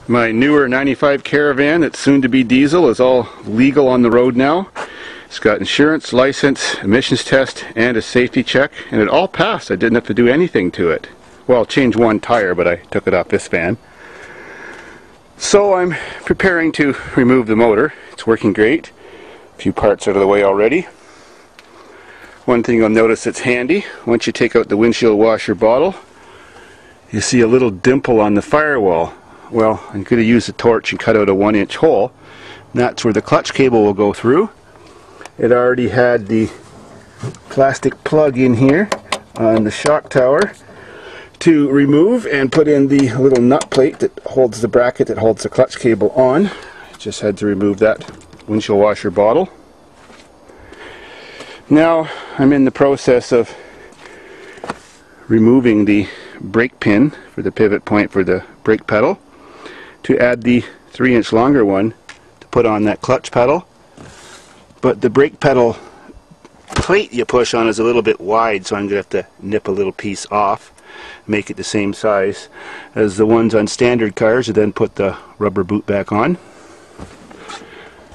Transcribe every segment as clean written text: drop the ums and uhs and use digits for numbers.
My newer 95 Caravan that's soon to be diesel is all legal on the road now. It's got insurance, license, emissions test, and a safety check, and it all passed. I didn't have to do anything to it. Well, change one tire, but I took it off this van. So I'm preparing to remove the motor. It's working great. A few parts out of the way already. One thing you'll notice that's handy, once you take out the windshield washer bottle, you see a little dimple on the firewall. Well, I'm going to use a torch and cut out a 1-inch hole. And that's where the clutch cable will go through. It already had the plastic plug in here on the shock tower to remove and put in the little nut plate that holds the bracket that holds the clutch cable on. Just had to remove that windshield washer bottle. Now I'm in the process of removing the brake pin for the pivot point for the brake pedal to add the 3-inch longer one to put on that clutch pedal. But the brake pedal plate you push on is a little bit wide, so I'm going to have to nip a little piece off, make it the same size as the ones on standard cars, and then put the rubber boot back on.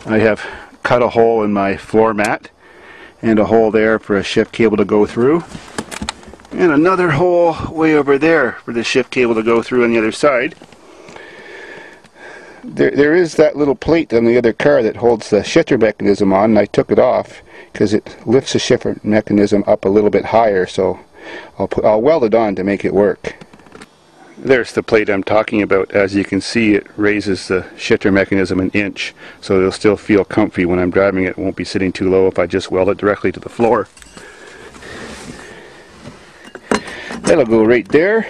I have cut a hole in my floor mat and a hole there for a shift cable to go through, and another hole way over there for the shift cable to go through on the other side. There is that little plate on the other car that holds the shifter mechanism on, and I took it off because it lifts the shifter mechanism up a little bit higher, so I'll weld it on to make it work. There's the plate I'm talking about. As you can see, it raises the shifter mechanism an inch, so it'll still feel comfy when I'm driving it. It won't be sitting too low if I just weld it directly to the floor. That'll go right there.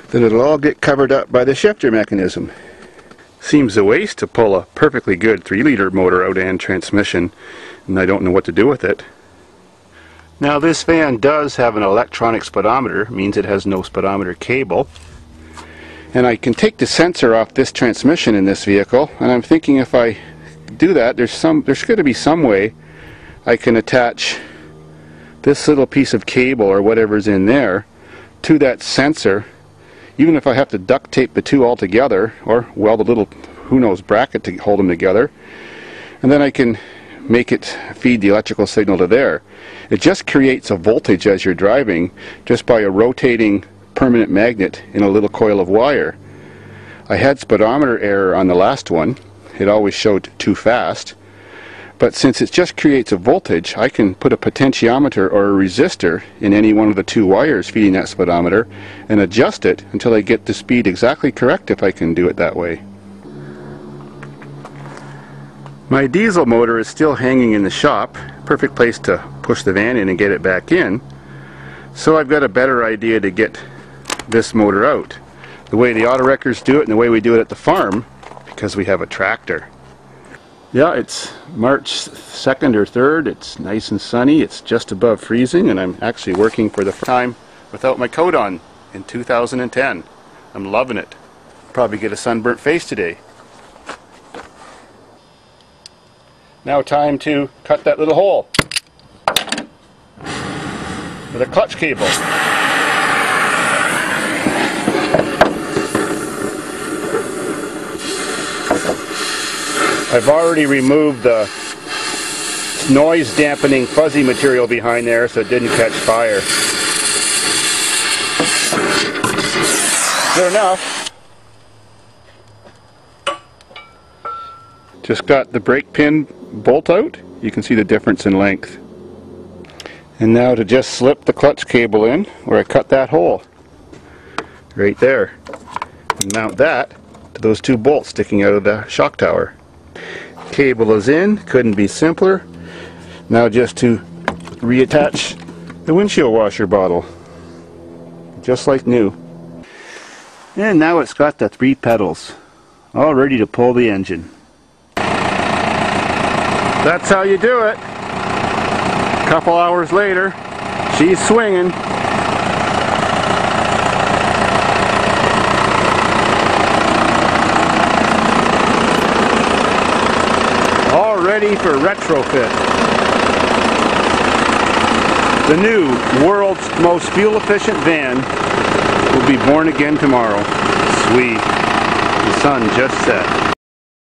Then it'll all get covered up by the shifter mechanism. Seems a waste to pull a perfectly good 3-liter motor out and transmission, and I don't know what to do with it. Now this van does have an electronic speedometer, means it has no speedometer cable. And I can take the sensor off this transmission in this vehicle, and I'm thinking if I do that, there's going to be some way I can attach this little piece of cable or whatever's in there to that sensor, even if I have to duct tape the two all together or weld a little, who knows, bracket to hold them together, and then I can make it feed the electrical signal to there. It just creates a voltage as you're driving just by a rotating permanent magnet in a little coil of wire. I had speedometer error on the last one. It always showed too fast. But since it just creates a voltage, I can put a potentiometer or a resistor in any one of the two wires feeding that speedometer and adjust it until I get the speed exactly correct if I can do it that way. My diesel motor is still hanging in the shop. Perfect place to push the van in and get it back in. So I've got a better idea to get this motor out. The way the auto wreckers do it and the way we do it at the farm, because we have a tractor. Yeah, it's March 2nd or 3rd. It's nice and sunny. It's just above freezing, and I'm actually working for the first time without my coat on in 2010. I'm loving it. Probably get a sunburnt face today. Now time to cut that little hole with a clutch cable. I've already removed the noise dampening fuzzy material behind there so it didn't catch fire. Good enough. Just got the brake pin bolt out. You can see the difference in length. And now to just slip the clutch cable in where I cut that hole. Right there. And mount that to those two bolts sticking out of the shock tower. Cable is in, couldn't be simpler. Now just to reattach the windshield washer bottle. Just like new. And now it's got the 3 pedals, all ready to pull the engine. That's how you do it. A couple hours later, she's swinging. All ready for retrofit. The new world's most fuel efficient van will be born again tomorrow. Sweet. sun just set.